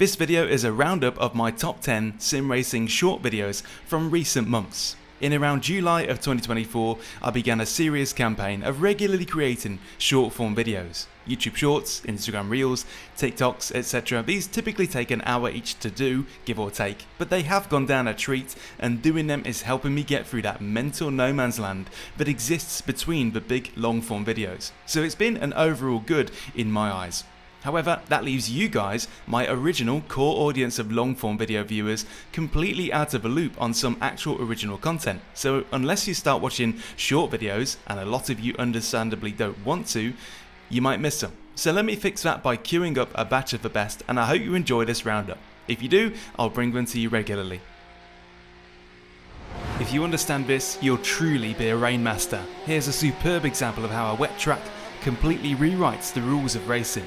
This video is a roundup of my top 10 sim racing short videos from recent months. In around July of 2024, I began a serious campaign of regularly creating short form videos. YouTube Shorts, Instagram Reels, TikToks, etc. These typically take an hour each to do, give or take, but they have gone down a treat, and doing them is helping me get through that mental no man's land that exists between the big long form videos. So it's been an overall good in my eyes. However, that leaves you guys, my original core audience of long form video viewers, completely out of the loop on some actual original content. So unless you start watching short videos, and a lot of you understandably don't want to, you might miss them. So let me fix that by queuing up a batch of the best, and I hope you enjoy this roundup. If you do, I'll bring them to you regularly. If you understand this, you'll truly be a rain master. Here's a superb example of how a wet track completely rewrites the rules of racing.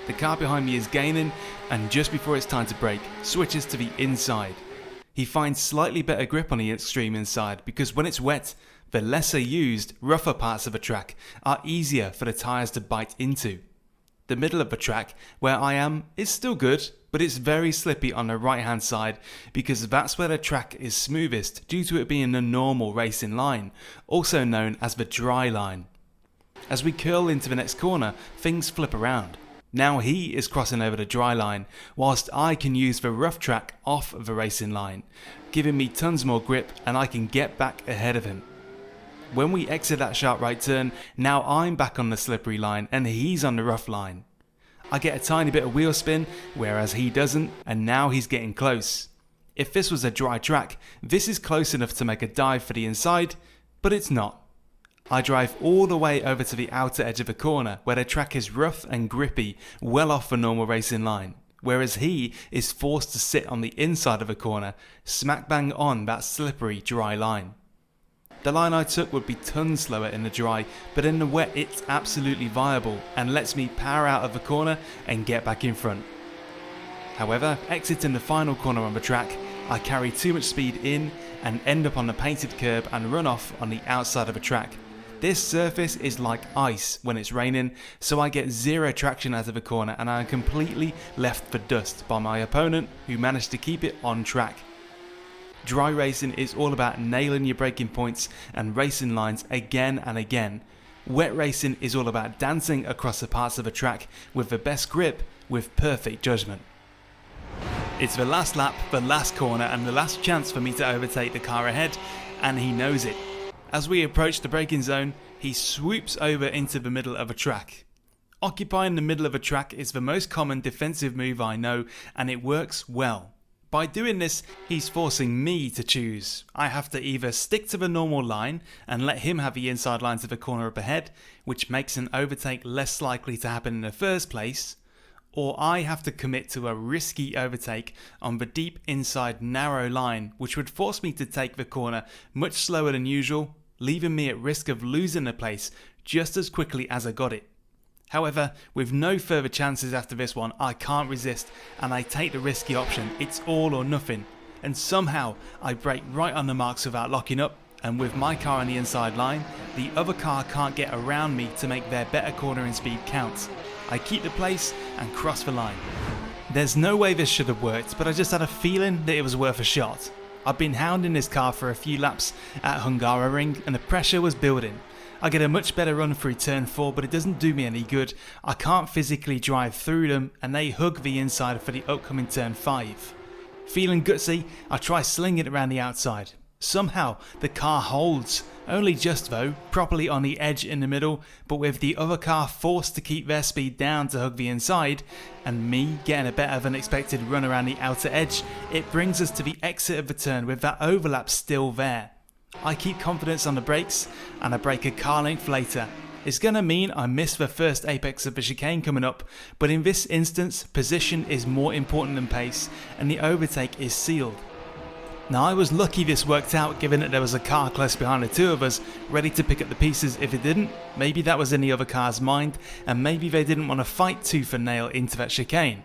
The car behind me is gaining, and just before it's time to brake, switches to the inside. He finds slightly better grip on the extreme inside because when it's wet, the lesser used, rougher parts of the track are easier for the tyres to bite into. The middle of the track, where I am, is still good, but it's very slippy on the right hand side because that's where the track is smoothest due to it being the normal racing line, also known as the dry line. As we curl into the next corner, things flip around. Now he is crossing over the dry line, whilst I can use the rough track off the racing line, giving me tons more grip and I can get back ahead of him. When we exit that sharp right turn, now I'm back on the slippery line and he's on the rough line. I get a tiny bit of wheel spin, whereas he doesn't, and now he's getting close. If this was a dry track, this is close enough to make a dive for the inside, but it's not. I drive all the way over to the outer edge of the corner where the track is rough and grippy, well off the normal racing line, whereas he is forced to sit on the inside of the corner, smack bang on that slippery dry line. The line I took would be tons slower in the dry, but in the wet it's absolutely viable and lets me power out of the corner and get back in front. However, exiting the final corner on the track, I carry too much speed in and end up on the painted curb and run off on the outside of the track. This surface is like ice when it's raining, so I get zero traction out of the corner and I am completely left for dust by my opponent who managed to keep it on track. Dry racing is all about nailing your braking points and racing lines again and again. Wet racing is all about dancing across the parts of the track with the best grip with perfect judgment. It's the last lap, the last corner and the last chance for me to overtake the car ahead, and he knows it. As we approach the braking zone, he swoops over into the middle of a track. Occupying the middle of a track is the most common defensive move I know, and it works well. By doing this, he's forcing me to choose. I have to either stick to the normal line and let him have the inside line to the corner up ahead, which makes an overtake less likely to happen in the first place, or I have to commit to a risky overtake on the deep inside narrow line, which would force me to take the corner much slower than usual, leaving me at risk of losing the place just as quickly as I got it. However, with no further chances after this one, I can't resist and I take the risky option. It's all or nothing, and somehow I brake right on the marks without locking up, and with my car on the inside line, the other car can't get around me to make their better cornering speed count. I keep the place and cross the line. There's no way this should have worked, but I just had a feeling that it was worth a shot. I've been hounding this car for a few laps at Hungaroring and the pressure was building. I get a much better run through turn 4, but it doesn't do me any good. I can't physically drive through them and they hug the inside for the upcoming turn 5. Feeling gutsy, I try slinging it around the outside. Somehow the car holds, only just though, properly on the edge in the middle, but with the other car forced to keep their speed down to hug the inside, and me getting a better than expected run around the outer edge, it brings us to the exit of the turn with that overlap still there. I keep confidence on the brakes and I brake a car length later. It's gonna mean I miss the first apex of the chicane coming up, but in this instance position is more important than pace and the overtake is sealed. Now I was lucky this worked out given that there was a car close behind the two of us ready to pick up the pieces if it didn't. Maybe that was in the other car's mind and maybe they didn't want to fight tooth and nail into that chicane.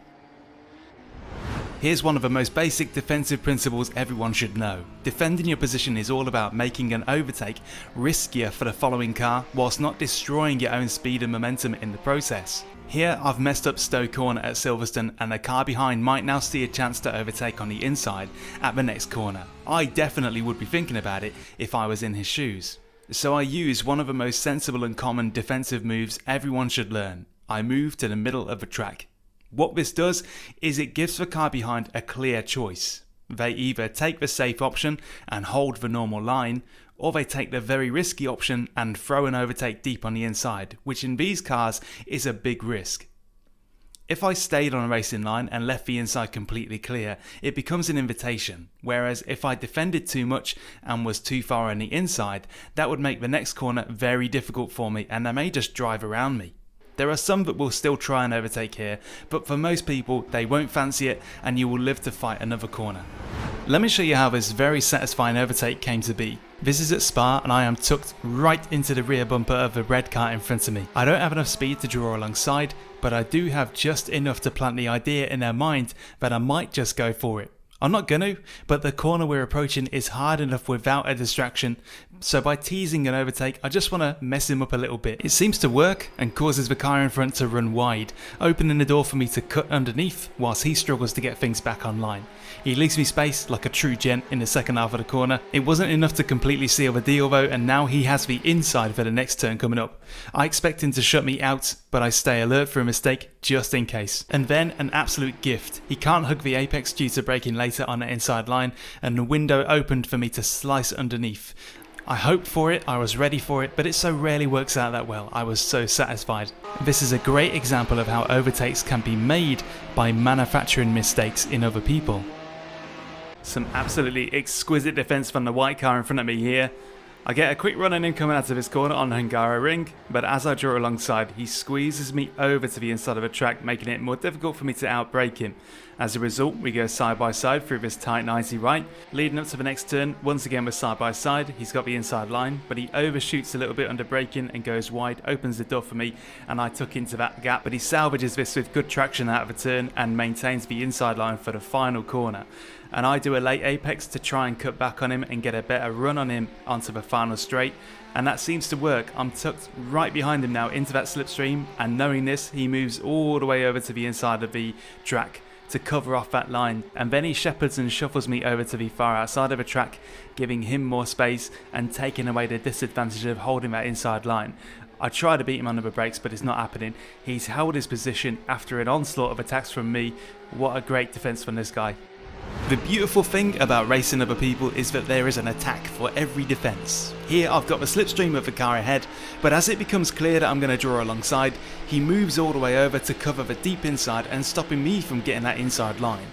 Here's one of the most basic defensive principles everyone should know. Defending your position is all about making an overtake riskier for the following car whilst not destroying your own speed and momentum in the process. Here I've messed up Stowe Corner at Silverstone and the car behind might now see a chance to overtake on the inside at the next corner. I definitely would be thinking about it if I was in his shoes. So I use one of the most sensible and common defensive moves everyone should learn. I move to the middle of the track. What this does is it gives the car behind a clear choice. They either take the safe option and hold the normal line, or they take the very risky option and throw an overtake deep on the inside, which in these cars is a big risk. If I stayed on a racing line and left the inside completely clear, it becomes an invitation, whereas if I defended too much and was too far on the inside, that would make the next corner very difficult for me and they may just drive around me. There are some that will still try and overtake here, but for most people they won't fancy it and you will live to fight another corner. Let me show you how this very satisfying overtake came to be. This is at Spa and I am tucked right into the rear bumper of the red car in front of me. I don't have enough speed to draw alongside, but I do have just enough to plant the idea in their mind that I might just go for it. I'm not gonna, but the corner we're approaching is hard enough without a distraction, so by teasing an overtake I just want to mess him up a little bit. It seems to work and causes the car in front to run wide, opening the door for me to cut underneath whilst he struggles to get things back online. He leaves me space like a true gent in the second half of the corner. It wasn't enough to completely seal the deal though, and now he has the inside for the next turn coming up. I expect him to shut me out, but I stay alert for a mistake just in case. And then an absolute gift. He can't hug the apex due to braking later on the inside line, and the window opened for me to slice underneath. I hoped for it, I was ready for it, but it so rarely works out that well. I was so satisfied. This is a great example of how overtakes can be made by manufacturing mistakes in other people. Some absolutely exquisite defense from the white car in front of me here. I get a quick run on him coming out of his corner on Hungaroring, but as I draw alongside, he squeezes me over to the inside of the track, making it more difficult for me to outbrake him. As a result, we go side by side through this tight 90 right. Leading up to the next turn, once again we're side by side. He's got the inside line, but he overshoots a little bit under braking and goes wide, opens the door for me, and I tuck into that gap, but he salvages this with good traction out of the turn and maintains the inside line for the final corner. And I do a late apex to try and cut back on him and get a better run on him onto the final straight, and that seems to work. I'm tucked right behind him now into that slipstream, and knowing this, he moves all the way over to the inside of the track to cover off that line, and then he shepherds and shuffles me over to the far outside of the track, giving him more space and taking away the disadvantage of holding that inside line. I try to beat him under the brakes, but it's not happening. He's held his position after an onslaught of attacks from me. What a great defense from this guy. The beautiful thing about racing other people is that there is an attack for every defense. Here I've got the slipstream of the car ahead, but as it becomes clear that I'm going to draw alongside, he moves all the way over to cover the deep inside and stopping me from getting that inside line.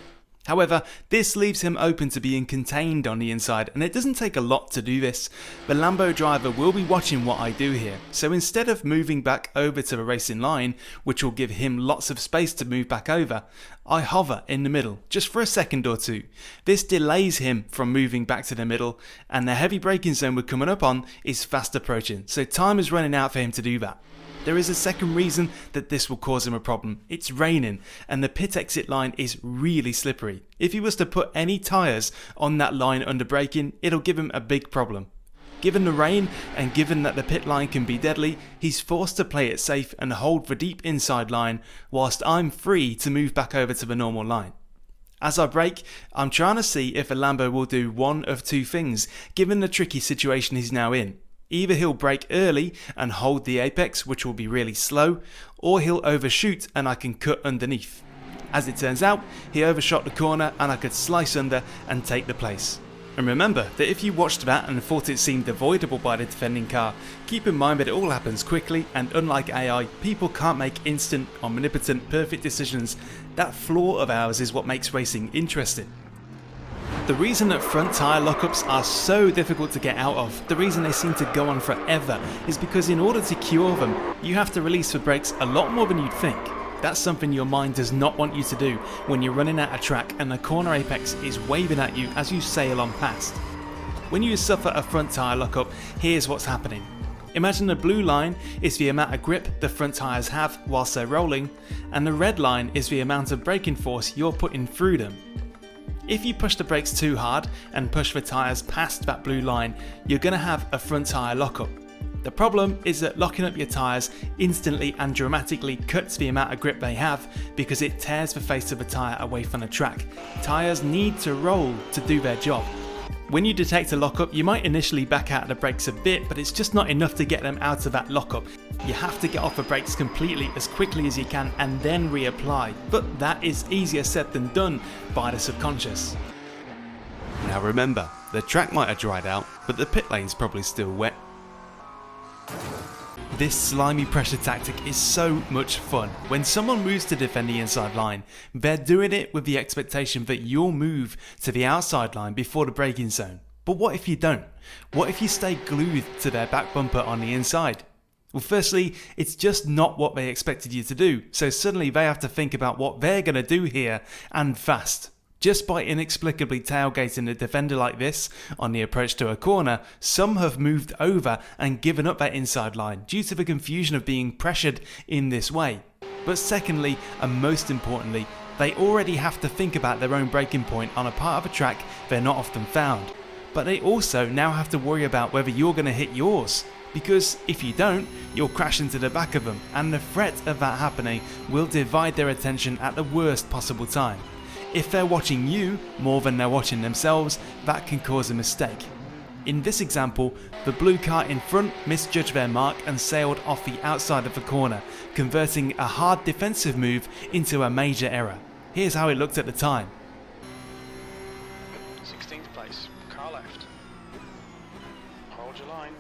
However, this leaves him open to being contained on the inside, and it doesn't take a lot to do this. The Lambo driver will be watching what I do here, so instead of moving back over to the racing line, which will give him lots of space to move back over, I hover in the middle, just for a second or two. This delays him from moving back to the middle, and the heavy braking zone we're coming up on is fast approaching, so time is running out for him to do that. There is a second reason that this will cause him a problem. It's raining and the pit exit line is really slippery. If he was to put any tyres on that line under braking, it'll give him a big problem. Given the rain and given that the pit line can be deadly, he's forced to play it safe and hold the deep inside line whilst I'm free to move back over to the normal line. As I brake, I'm trying to see if a Lambo will do one of two things given the tricky situation he's now in. Either he'll brake early and hold the apex, which will be really slow, or he'll overshoot and I can cut underneath. As it turns out, he overshot the corner and I could slice under and take the place. And remember that if you watched that and thought it seemed avoidable by the defending car, keep in mind that it all happens quickly, and unlike AI, people can't make instant, omnipotent, perfect decisions. That flaw of ours is what makes racing interesting. The reason that front tyre lockups are so difficult to get out of, the reason they seem to go on forever, is because in order to cure them, you have to release the brakes a lot more than you'd think. That's something your mind does not want you to do when you're running out of track and the corner apex is waving at you as you sail on past. When you suffer a front tyre lockup, here's what's happening. Imagine the blue line is the amount of grip the front tyres have whilst they're rolling, and the red line is the amount of braking force you're putting through them. If you push the brakes too hard and push the tyres past that blue line, you're going to have a front tyre lockup. The problem is that locking up your tyres instantly and dramatically cuts the amount of grip they have because it tears the face of the tyre away from the track. Tyres need to roll to do their job. When you detect a lockup, you might initially back out the brakes a bit, but it's just not enough to get them out of that lockup. You have to get off the brakes completely as quickly as you can and then reapply, but that is easier said than done by the subconscious. Now remember, the track might have dried out, but the pit lane's probably still wet. This slimy pressure tactic is so much fun. When someone moves to defend the inside line, they're doing it with the expectation that you'll move to the outside line before the braking zone. But what if you don't? What if you stay glued to their back bumper on the inside? Well, firstly, it's just not what they expected you to do, so suddenly they have to think about what they're going to do here, and fast. Just by inexplicably tailgating a defender like this on the approach to a corner, some have moved over and given up that inside line due to the confusion of being pressured in this way. But secondly, and most importantly, they already have to think about their own braking point on a part of a track they're not often found. But they also now have to worry about whether you're going to hit yours. Because if you don't, you'll crash into the back of them, and the threat of that happening will divide their attention at the worst possible time. If they're watching you more than they're watching themselves, that can cause a mistake. In this example, the blue car in front misjudged their mark and sailed off the outside of the corner, converting a hard defensive move into a major error. Here's how it looked at the time. 16th place, car left. Hold your line.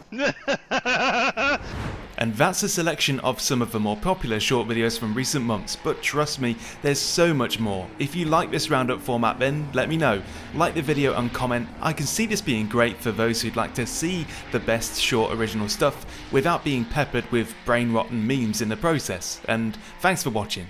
And that's a selection of some of the more popular short videos from recent months, but trust me, there's so much more. If you like this roundup format, then let me know. Like the video and comment. I can see this being great for those who'd like to see the best short original stuff without being peppered with brain rotten memes in the process. And thanks for watching.